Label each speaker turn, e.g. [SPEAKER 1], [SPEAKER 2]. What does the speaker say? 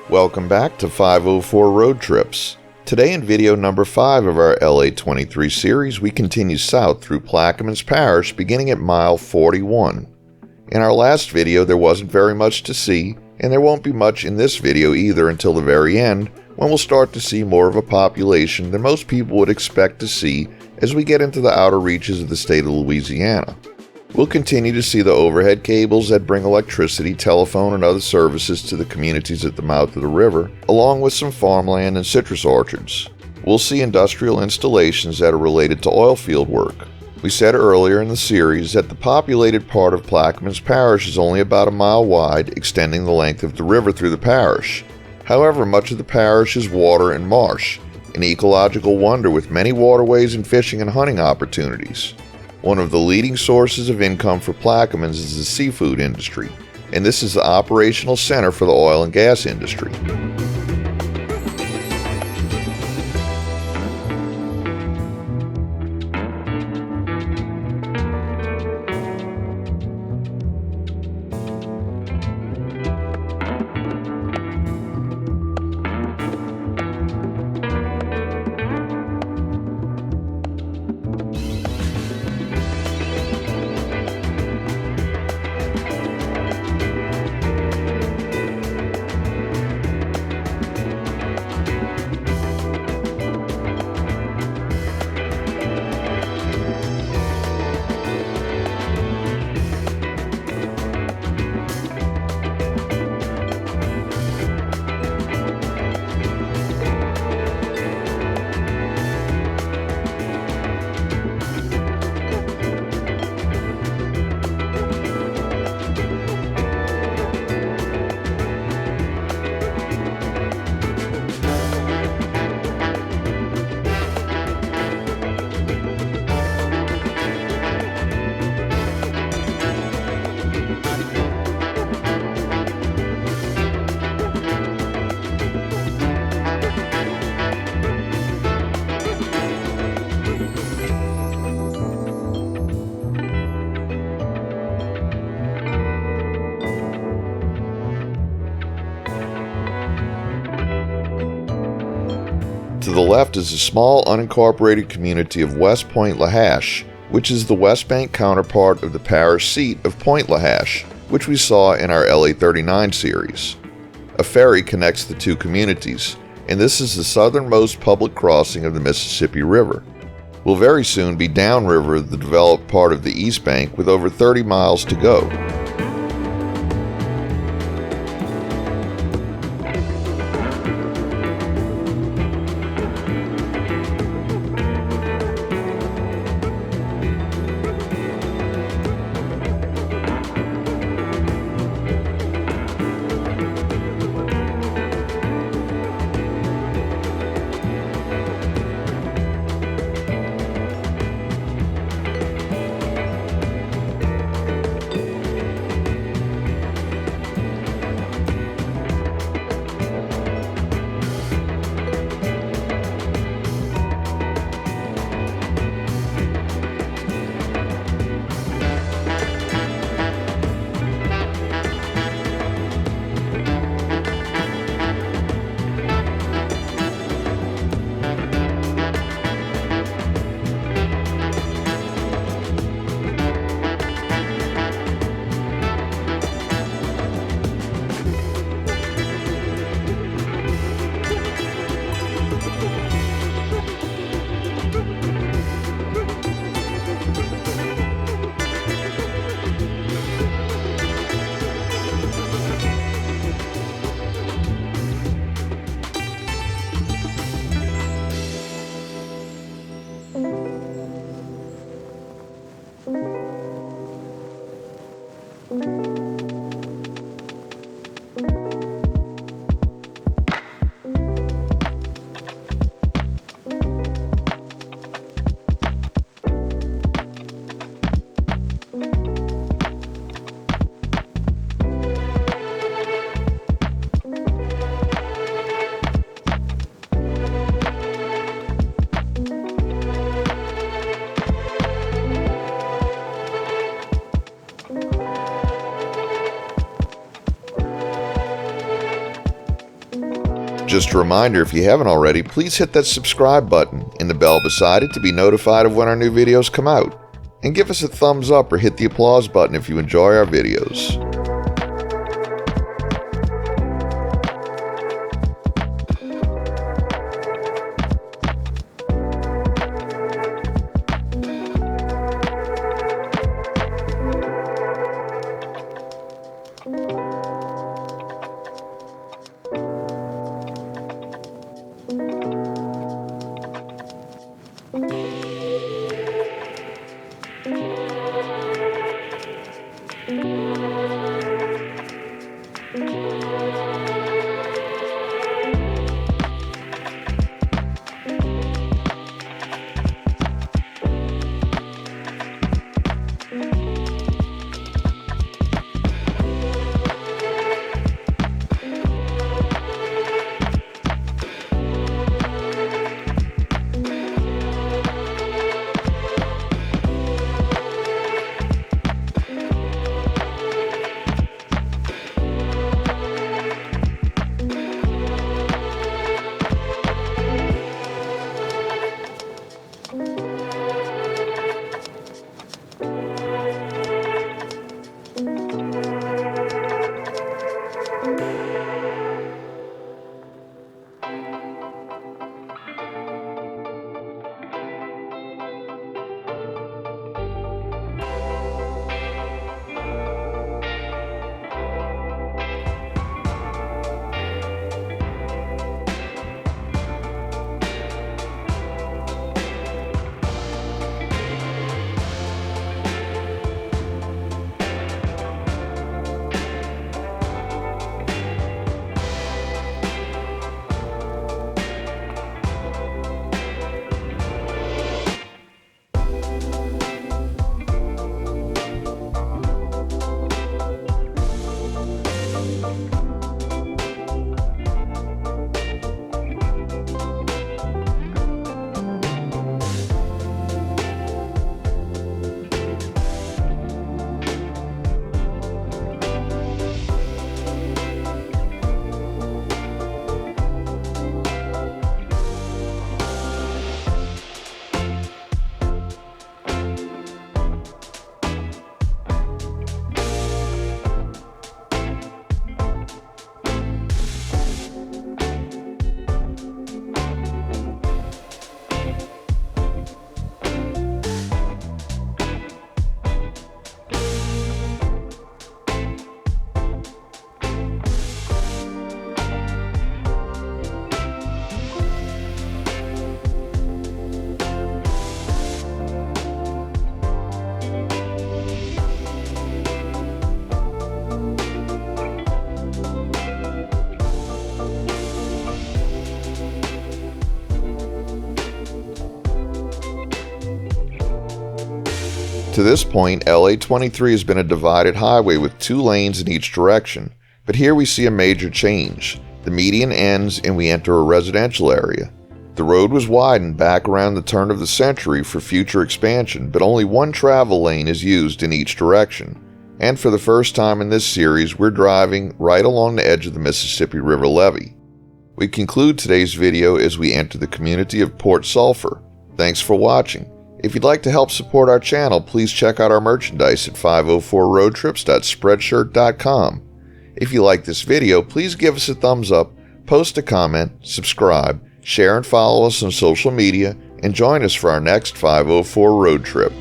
[SPEAKER 1] Welcome back to 504 Road Trips. Today in video number 5 of our LA23 series, we continue south through Plaquemines Parish beginning at mile 41. In our last video there wasn't very much to see, and there won't be much in this video either until the very end, when we'll start to see more of a population than most people would expect to see as we get into the outer reaches of the state of Louisiana. We'll continue to see the overhead cables that bring electricity, telephone, and other services to the communities at the mouth of the river, along with some farmland and citrus orchards. We'll see industrial installations that are related to oil field work. We said earlier in the series that the populated part of Plaquemines Parish is only about a mile wide, extending the length of the river through the parish. However, much of the parish is water and marsh, an ecological wonder with many waterways and fishing and hunting opportunities. One of the leading sources of income for Plaquemines is the seafood industry, and this is the operational center for the oil and gas industry. To the left is the small unincorporated community of West Point Lahash, which is the West Bank counterpart of the parish seat of Point Lahash, which we saw in our LA39 series. A ferry connects the two communities, and this is the southernmost public crossing of the Mississippi River. We'll very soon be downriver the developed part of the East Bank with over 30 miles to go. Just a reminder, if you haven't already, please hit that subscribe button and the bell beside it to be notified of when our new videos come out. And give us a thumbs up or hit the applause button if you enjoy our videos. To this point, LA 23 has been a divided highway with 2 lanes in each direction, but here we see a major change. The median ends and we enter a residential area. The road was widened back around the turn of the century for future expansion, but only 1 travel lane is used in each direction. And for the first time in this series, we're driving right along the edge of the Mississippi River levee. We conclude today's video as we enter the community of Port Sulphur. Thanks for watching. If you'd like to help support our channel, please check out our merchandise at 504roadtrips.spreadshirt.com. If you like this video, please give us a thumbs up, post a comment, subscribe, share and follow us on social media, and join us for our next 504 road trip.